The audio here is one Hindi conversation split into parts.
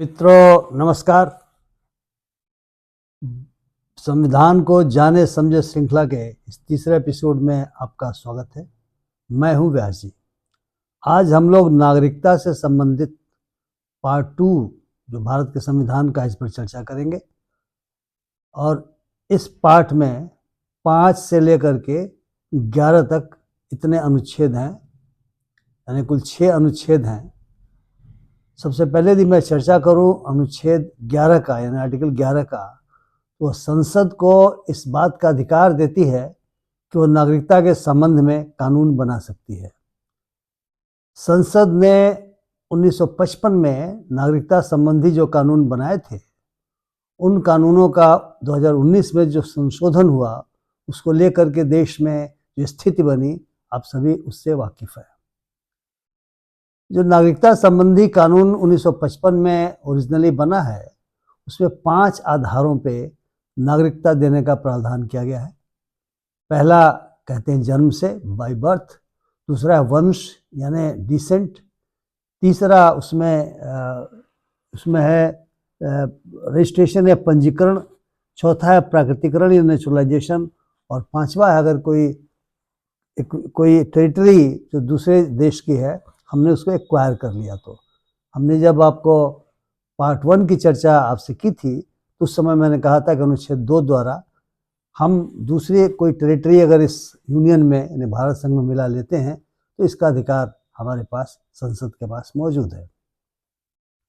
मित्रों नमस्कार। संविधान को जाने समझे श्रृंखला के इस तीसरे एपिसोड में आपका स्वागत है। मैं हूं व्यास जी। आज हम लोग नागरिकता से संबंधित पार्ट 2 जो भारत के संविधान का, इस पर चर्चा करेंगे। और इस पार्ट में 5 से लेकर के 11 तक इतने अनुच्छेद हैं, यानी कुल 6 अनुच्छेद हैं। सबसे पहले यदि मैं चर्चा करूं अनुच्छेद 11 का, यानी आर्टिकल 11 का, तो संसद को इस बात का अधिकार देती है कि वो नागरिकता के संबंध में कानून बना सकती है। संसद ने 1955 में नागरिकता संबंधी जो कानून बनाए थे, उन कानूनों का 2019 में जो संशोधन हुआ, उसको लेकर के देश में जो स्थिति बनी, आप सभी उससे वाकिफ है। जो नागरिकता संबंधी कानून 1955 में ओरिजिनली बना है, उसमें 5 आधारों पे नागरिकता देने का प्रावधान किया गया है। पहला कहते हैं जन्म से, बाय बर्थ। दूसरा है वंश, यानी डिसेंट। तीसरा उसमें है रजिस्ट्रेशन या पंजीकरण। चौथा है प्राकृतिकरण या नेचुरलाइजेशन। और पांचवा है अगर कोई टेरिटरी जो दूसरे देश की है, हमने उसको एक्वायर कर लिया। तो हमने जब आपको पार्ट 1 की चर्चा आपसे की थी, तो उस समय मैंने कहा था कि अनुच्छेद 2 द्वारा हम दूसरी कोई टेरिटरी अगर इस यूनियन में, यानी भारत संघ में मिला लेते हैं, तो इसका अधिकार हमारे पास, संसद के पास मौजूद है।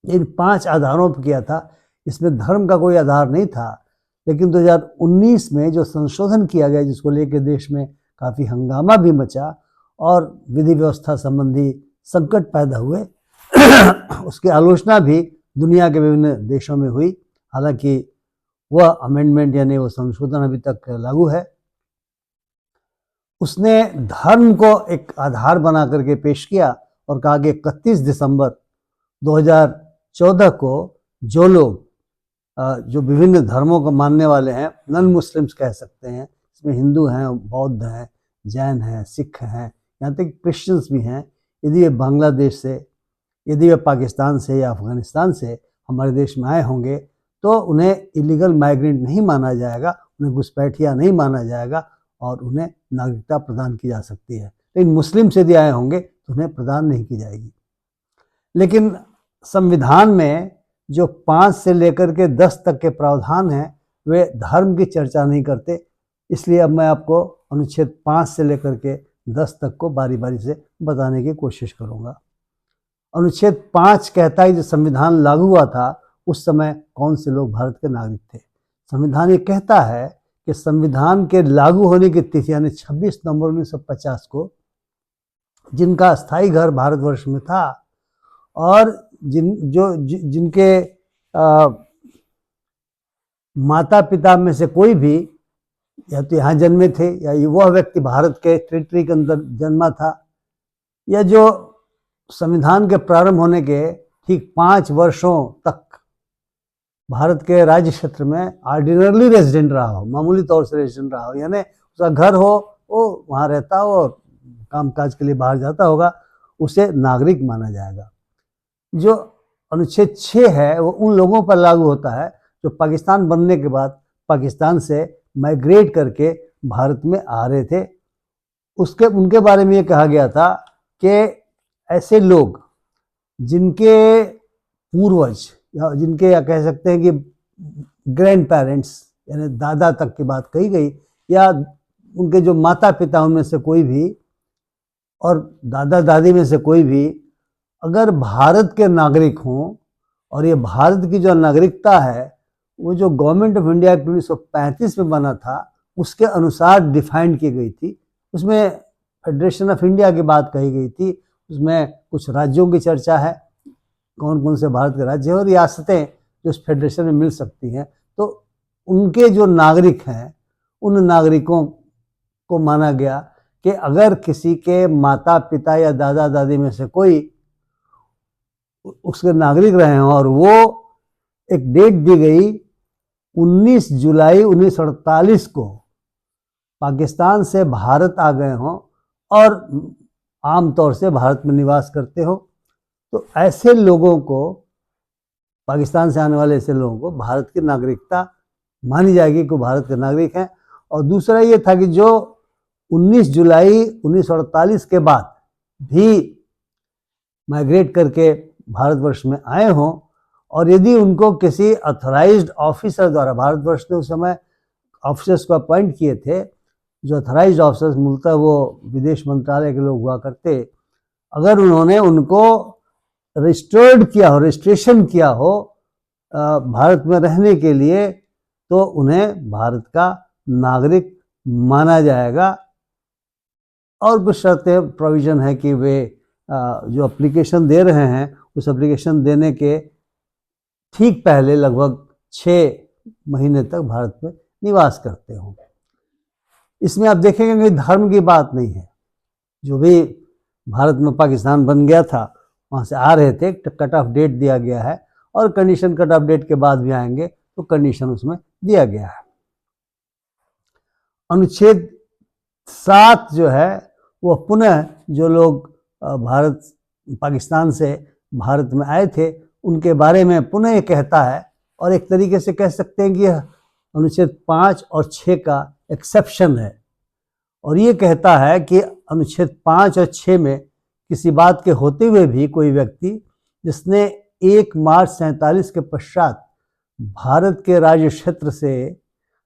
इन 5 आधारों पर किया था। इसमें धर्म का कोई आधार नहीं था। लेकिन 2019 में जो संशोधन किया गया, जिसको लेकर देश में काफ़ी हंगामा भी मचा और विधि व्यवस्था संबंधी संकट पैदा हुए, उसकी आलोचना भी दुनिया के विभिन्न देशों में हुई। हालांकि वह अमेंडमेंट यानी वो संशोधन अभी तक लागू है। उसने धर्म को एक आधार बना करके पेश किया और कहा कि 31 दिसंबर 2014 को जो लोग जो विभिन्न धर्मों को मानने वाले हैं, नॉन मुस्लिम्स कह सकते हैं, इसमें हिंदू हैं, बौद्ध हैं, जैन हैं, सिख हैं, यहाँ तक क्रिश्चियंस भी हैं, यदि वे बांग्लादेश से, यदि वे पाकिस्तान से या अफगानिस्तान से हमारे देश में आए होंगे, तो उन्हें इलीगल माइग्रेंट नहीं माना जाएगा, उन्हें घुसपैठिया नहीं माना जाएगा और उन्हें नागरिकता प्रदान की जा सकती है। लेकिन मुस्लिम से यदि आए होंगे तो उन्हें प्रदान नहीं की जाएगी। लेकिन संविधान में जो 5 से लेकर के 10 तक के प्रावधान हैं, वे धर्म की चर्चा नहीं करते। इसलिए अब मैं आपको अनुच्छेद 5 से लेकर के 10 तक को बारी बारी से बताने की कोशिश करूँगा। अनुच्छेद 5 कहता है, जो संविधान लागू हुआ था उस समय कौन से लोग भारत के नागरिक थे। संविधान ये कहता है कि संविधान के लागू होने की तिथि यानी 26 नवंबर 1950 को जिनका स्थायी घर भारतवर्ष में था और जिनके माता पिता में से कोई भी या तो यहाँ जन्मे थे, या वह व्यक्ति भारत के टेरिटरी के अंदर जन्मा था, या जो संविधान के प्रारंभ होने के ठीक 5 वर्षों तक भारत के राज्य क्षेत्र में ऑर्डिनरली रेजिडेंट रहा हो, मामूली तौर से रेजिडेंट रहा हो, यानी उसका घर हो, वो वहाँ रहता हो और कामकाज के लिए बाहर जाता होगा, उसे नागरिक माना जाएगा। जो अनुच्छेद 6 है वो उन लोगों पर लागू होता है जो पाकिस्तान बनने के बाद पाकिस्तान से माइग्रेट करके भारत में आ रहे थे। उनके बारे में ये कहा गया था कि ऐसे लोग जिनके पूर्वज या जिनके, या कह सकते हैं कि ग्रैंड पेरेंट्स यानी दादा तक की बात कही गई, या उनके जो माता पिता उनमें से कोई भी और दादा दादी में से कोई भी अगर भारत के नागरिक हों, और ये भारत की जो नागरिकता है वो जो गवर्नमेंट ऑफ इंडिया 1935 में बना था उसके अनुसार डिफाइंड की गई थी। उसमें फेडरेशन ऑफ इंडिया की बात कही गई थी। उसमें कुछ राज्यों की चर्चा है, कौन कौन से भारत के राज्य और रियासतें जो उस फेडरेशन में मिल सकती हैं। तो उनके जो नागरिक हैं, उन नागरिकों को माना गया कि अगर किसी के माता पिता या दादा दादी में से कोई उसके नागरिक रहे हों और वो एक डेट दी गई 19 जुलाई 1948 को पाकिस्तान से भारत आ गए हों और आमतौर से भारत में निवास करते हो, तो ऐसे लोगों को पाकिस्तान से आने वाले ऐसे लोगों को भारत की नागरिकता मानी जाएगी कि भारत के नागरिक हैं। और दूसरा ये था कि जो 19 जुलाई 1948 के बाद भी माइग्रेट करके भारतवर्ष में आए हों, और यदि उनको किसी अथॉराइज्ड ऑफिसर द्वारा, भारतवर्ष ने उस समय ऑफिसर्स को अपॉइंट किए थे, जो अथॉराइज्ड ऑफिसर्स मूलतः वो विदेश मंत्रालय के लोग हुआ करते, अगर उन्होंने उनको रजिस्टर्ड किया हो, रजिस्ट्रेशन किया हो भारत में रहने के लिए, तो उन्हें भारत का नागरिक माना जाएगा। और कुछ शर्तें प्रोविज़न है कि वे जो एप्लीकेशन दे रहे हैं उस एप्लीकेशन देने के ठीक पहले लगभग 6 महीने तक भारत में निवास करते हों। इसमें आप देखेंगे कि धर्म की बात नहीं है। जो भी भारत में पाकिस्तान बन गया था वहाँ से आ रहे थे, कट ऑफ डेट दिया गया है, और कंडीशन कट ऑफ डेट के बाद भी आएंगे तो कंडीशन उसमें दिया गया है। अनुच्छेद 7 जो है वो पुनः जो लोग पाकिस्तान से भारत में आए थे उनके बारे में पुनः ये कहता है, और एक तरीके से कह सकते हैं कि अनुच्छेद 5 और 6 का एक्सेप्शन है। और ये कहता है कि अनुच्छेद 5 और 6 में किसी बात के होते हुए भी कोई व्यक्ति जिसने 1 मार्च 47 के पश्चात भारत के राज्य क्षेत्र से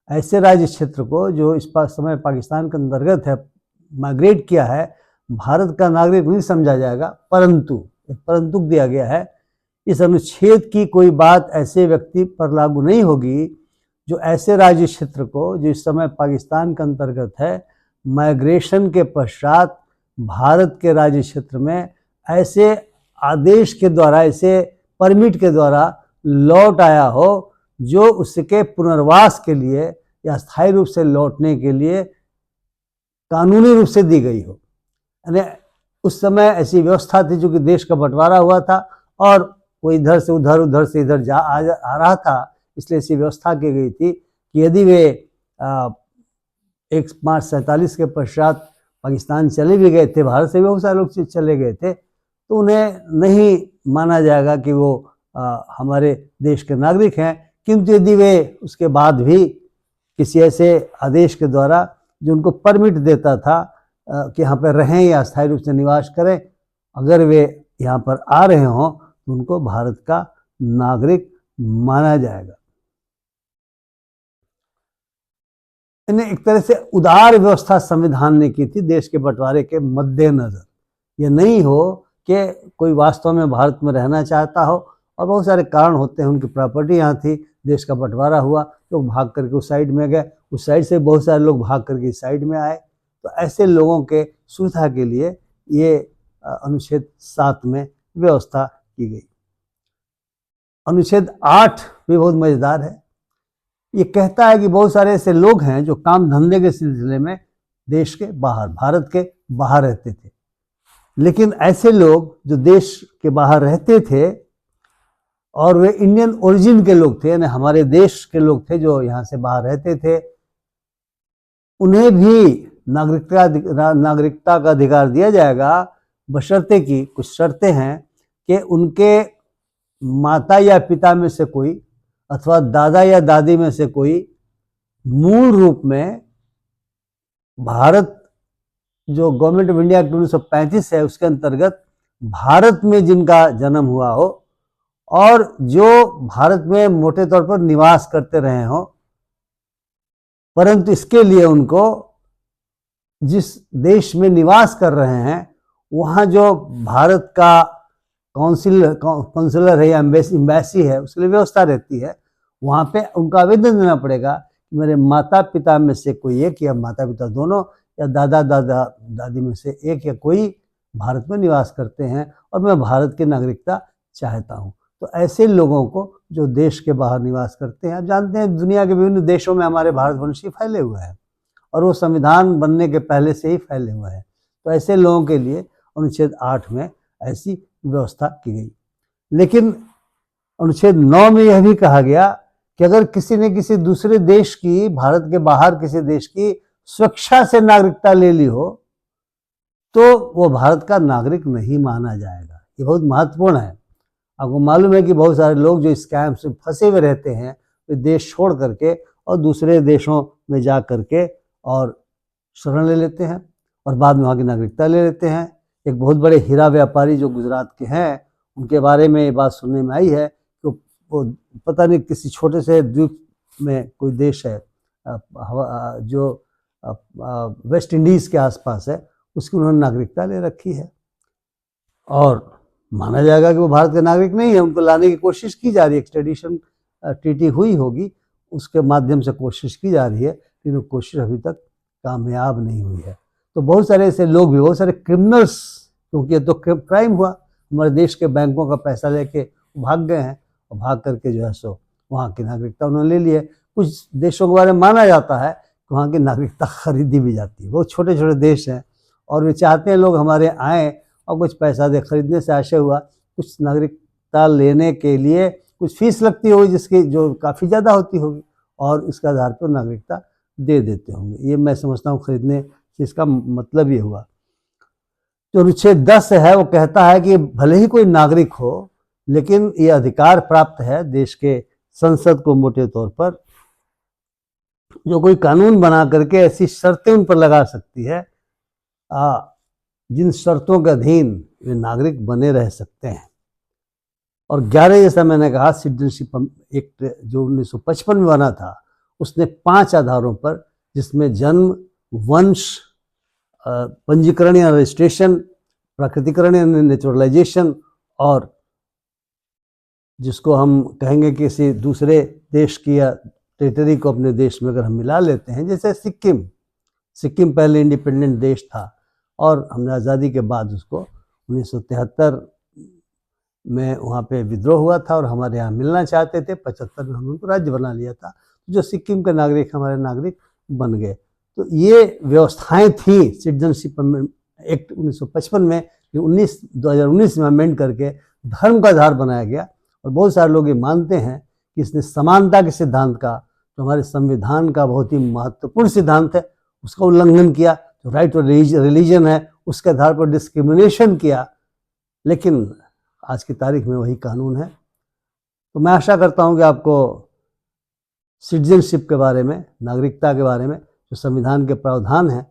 ऐसे राज्य क्षेत्र को जो इस समय पाकिस्तान के अंतर्गत है माइग्रेट किया है, भारत का नागरिक नहीं समझा जाएगा। परंतु एक परंतु दिया गया है, इस अनुच्छेद की कोई बात ऐसे व्यक्ति पर लागू नहीं होगी जो ऐसे राज्य क्षेत्र को जो इस समय पाकिस्तान के अंतर्गत है माइग्रेशन के पश्चात भारत के राज्य क्षेत्र में ऐसे आदेश के द्वारा, ऐसे परमिट के द्वारा लौट आया हो जो उसके पुनर्वास के लिए या स्थायी रूप से लौटने के लिए कानूनी रूप से दी गई हो। यानी उस समय ऐसी व्यवस्था थी, जो कि देश का बंटवारा हुआ था और वो इधर से उधर, उधर से इधर आ रहा था, इसलिए ऐसी व्यवस्था की गई थी कि यदि वे 1 मार्च 47 के पश्चात पाकिस्तान चले भी गए थे, भारत से भी बहुत सारे लोग चले गए थे, तो उन्हें नहीं माना जाएगा कि वो हमारे देश के नागरिक हैं। किंतु यदि वे उसके बाद भी किसी ऐसे आदेश के द्वारा जो उनको परमिट देता था कि यहाँ पर रहें या स्थायी रूप से निवास करें, अगर वे यहाँ पर आ रहे हों तो उनको भारत का नागरिक माना जाएगा। इन्हें एक तरह से उदार व्यवस्था संविधान ने की थी देश के बंटवारे के मद्देनजर। ये नहीं हो कि कोई वास्तव में भारत में रहना चाहता हो, और बहुत सारे कारण होते हैं, उनकी प्रॉपर्टी यहाँ थी, देश का बंटवारा हुआ, लोग भाग करके उस साइड में गए, उस साइड से बहुत सारे लोग भाग करके इस साइड में आए। तो ऐसे लोगों के सुविधा के लिए ये अनुच्छेद 7 में व्यवस्था की गई। अनुच्छेद 8 भी बहुत मजेदार है। ये कहता है कि बहुत सारे ऐसे लोग हैं जो काम धंधे के सिलसिले में देश के बाहर, भारत के बाहर रहते थे, लेकिन ऐसे लोग जो देश के बाहर रहते थे और वे इंडियन ओरिजिन के लोग थे, यानी हमारे देश के लोग थे जो यहाँ से बाहर रहते थे, उन्हें भी नागरिकता का अधिकार दिया जाएगा, बशर्ते कि कुछ शर्तें हैं कि उनके माता या पिता में से कोई अथवा दादा या दादी में से कोई मूल रूप में भारत जो गवर्नमेंट ऑफ इंडिया 1935 है उसके अंतर्गत भारत में जिनका जन्म हुआ हो और जो भारत में मोटे तौर पर निवास करते रहे हों, परंतु इसके लिए उनको जिस देश में निवास कर रहे हैं वहाँ जो भारत का काउंसिलर है या एम्बेसी है उसके लिए व्यवस्था रहती है, वहाँ पे उनका आवेदन देना पड़ेगा कि मेरे माता पिता में से कोई एक या माता पिता दोनों या दादा दादी में से एक या कोई भारत में निवास करते हैं और मैं भारत की नागरिकता चाहता हूँ। तो ऐसे लोगों को जो देश के बाहर निवास करते हैं, आप जानते हैं दुनिया के विभिन्न देशों में हमारे भारतवंशी फैले हुए हैं और वो संविधान बनने के पहले से ही फैले हुए हैं। तो ऐसे लोगों के लिए अनुच्छेद 8 में ऐसी व्यवस्था की गई। लेकिन अनुच्छेद 9 में यह भी कहा गया कि अगर किसी ने किसी दूसरे देश की, भारत के बाहर किसी देश की स्वेच्छा से नागरिकता ले ली हो तो वो भारत का नागरिक नहीं माना जाएगा। ये बहुत महत्वपूर्ण है। आपको मालूम है कि बहुत सारे लोग जो स्कैम्स में फंसे हुए रहते हैं वे देश छोड़ करके और दूसरे देशों में जा करके और शरण ले लेते हैं और बाद में वहाँ की नागरिकता ले लेते हैं। एक बहुत बड़े हीरा व्यापारी जो गुजरात के हैं, उनके बारे में ये बात सुनने में आई है कि वो पता नहीं किसी छोटे से द्वीप में कोई देश है जो वेस्ट इंडीज़ के आसपास है, उसकी उन्होंने नागरिकता ले रखी है और माना जाएगा कि वो भारत के नागरिक नहीं है। उनको लाने की कोशिश की जा रही है, एक्सट्रेडिशन ट्रीटी हुई होगी, उसके माध्यम से कोशिश की जा रही है, लेकिन कोशिश अभी तक कामयाब नहीं हुई है। तो बहुत सारे ऐसे लोग भी, बहुत सारे क्रिमिनल्स, क्योंकि ये तो क्राइम हुआ, हमारे देश के बैंकों का पैसा लेके भाग गए हैं और भाग करके जो है सो वहाँ की नागरिकता उन्होंने ले ली है। कुछ देशों के बारे में माना जाता है कि वहाँ की नागरिकता खरीदी भी जाती है। बहुत छोटे छोटे देश हैं और वे चाहते हैं लोग हमारे आएँ और कुछ पैसा दे, खरीदने से आशय हुआ कुछ नागरिकता लेने के लिए कुछ फीस लगती होगी जिसकी जो काफ़ी ज़्यादा होती होगी और इसके आधार पर नागरिकता दे देते होंगे। ये मैं समझता हूँ खरीदने से इसका मतलब ये हुआ। जो अनुच्छेद 10 है वो कहता है कि भले ही कोई नागरिक हो, लेकिन ये अधिकार प्राप्त है देश के संसद को मोटे तौर पर, जो कोई कानून बना करके ऐसी शर्तें उन पर लगा सकती है जिन शर्तों के अधीन वे नागरिक बने रह सकते हैं। और 11 जैसा मैंने कहा सिटीजनशिप एक्ट जो 1955 में बना था, उसने 5 आधारों पर, जिसमें जन्म, वंश, पंजीकरण या रजिस्ट्रेशन, प्राकृतिकरण या नेचुरलाइजेशन, और जिसको हम कहेंगे कि किसी दूसरे देश की या टेरिटरी को अपने देश में अगर हम मिला लेते हैं, जैसे सिक्किम पहले इंडिपेंडेंट देश था और हमने आज़ादी के बाद उसको 1973 में वहाँ पे विद्रोह हुआ था और हमारे यहाँ मिलना चाहते थे। 75 में हमने उनको राज्य बना लिया था। जो सिक्किम के नागरिक हमारे नागरिक बन गए। तो ये व्यवस्थाएं थी सिटीजनशिप एक्ट 1955 में, 2019 में अमेंड करके धर्म का आधार बनाया गया। और बहुत सारे लोग ये मानते हैं कि इसने समानता के सिद्धांत का, जो हमारे संविधान का बहुत ही महत्वपूर्ण सिद्धांत है, उसका उल्लंघन किया। जो राइट और रिलीजन है उसके आधार पर डिस्क्रिमिनेशन किया। लेकिन आज की तारीख में वही कानून है। तो मैं आशा करता हूं कि आपको सिटीजनशिप के बारे में, नागरिकता के बारे में जो संविधान के प्रावधान हैं,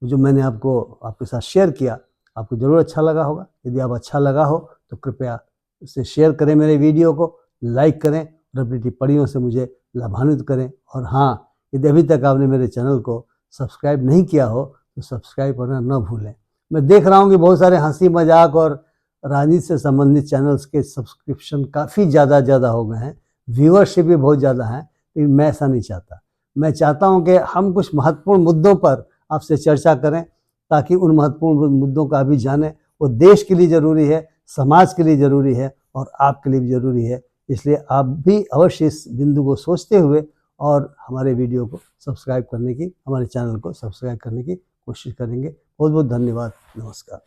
जो मैंने आपके साथ शेयर किया, आपको ज़रूर अच्छा लगा होगा। यदि आप अच्छा लगा हो तो कृपया इसे शेयर करें, मेरे वीडियो को लाइक करें और अपनी टिप्पणियों से मुझे लाभान्वित करें। और हाँ, यदि अभी तक आपने मेरे चैनल को सब्सक्राइब नहीं किया हो तो सब्सक्राइब करना न भूलें। मैं देख रहा हूँ कि बहुत सारे हंसी मजाक और राजनीति से संबंधित चैनल्स के सब्सक्रिप्शन काफ़ी ज़्यादा हो गए हैं, व्यूअरशिप भी बहुत ज़्यादा है, लेकिन मैं ऐसा नहीं चाहता। मैं चाहता हूं कि हम कुछ महत्वपूर्ण मुद्दों पर आपसे चर्चा करें, ताकि उन महत्वपूर्ण मुद्दों का भी जानें। वो देश के लिए ज़रूरी है, समाज के लिए ज़रूरी है और आपके लिए भी ज़रूरी है। इसलिए आप भी अवश्य इस बिंदु को सोचते हुए और हमारे वीडियो को सब्सक्राइब करने की, हमारे चैनल को सब्सक्राइब करने की कोशिश करेंगे। बहुत बहुत धन्यवाद। नमस्कार।